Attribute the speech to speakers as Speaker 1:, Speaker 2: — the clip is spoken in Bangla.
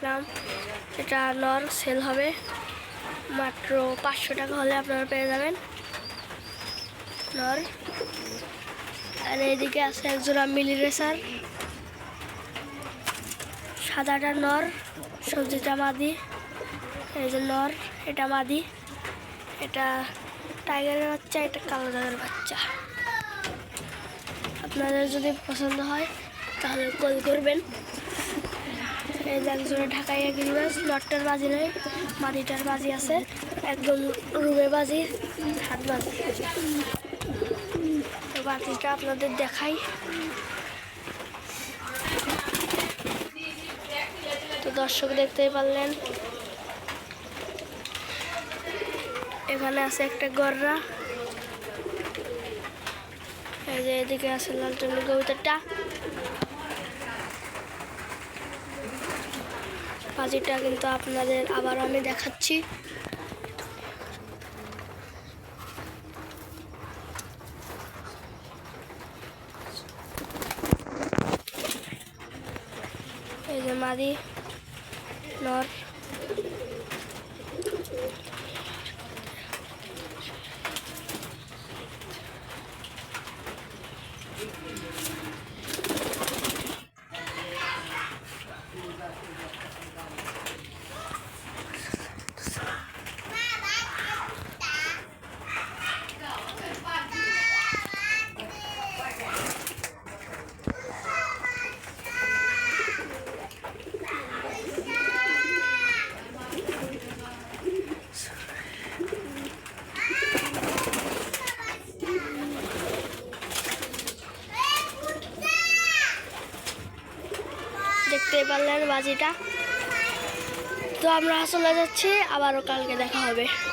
Speaker 1: আসলাম। এটা নর সেল হবে, মাত্র 500 টাকা হলে আপনারা পেয়ে যাবেন নর। আর এইদিকে আছে একজোড়া মিলি রেসার, সাদাটা নর, সবজিটা মাদি। এই যে নর, এটা মাদি, এটা টাইগারের বাচ্চা, এটা কালো দাগের বাচ্চা। আপনাদের যদি পছন্দ হয় তাহলে কল করবেন। এই যে একজোড়া ঢাকাইয়া গিরিবাজ, নটটার বাজি নেই, মাদিটার বাজি আছে, একদম রুমে বাজি, হাত বাজি। তো বাজিটা আপনাদের দেখাই। তো দর্শক দেখতেই পারলেন, এখানে আছে একটা গররা। এই যে এদিকে আছে লালটনের কবুতরটা। বাজিটা কিন্তু আপনাদের আবার আমি দেখাচ্ছি। এই যে মাদি নর, দেখতেই পারলেন বাজিটা। তো আমরা চলে যাচ্ছি, আবারও কালকে দেখা হবে।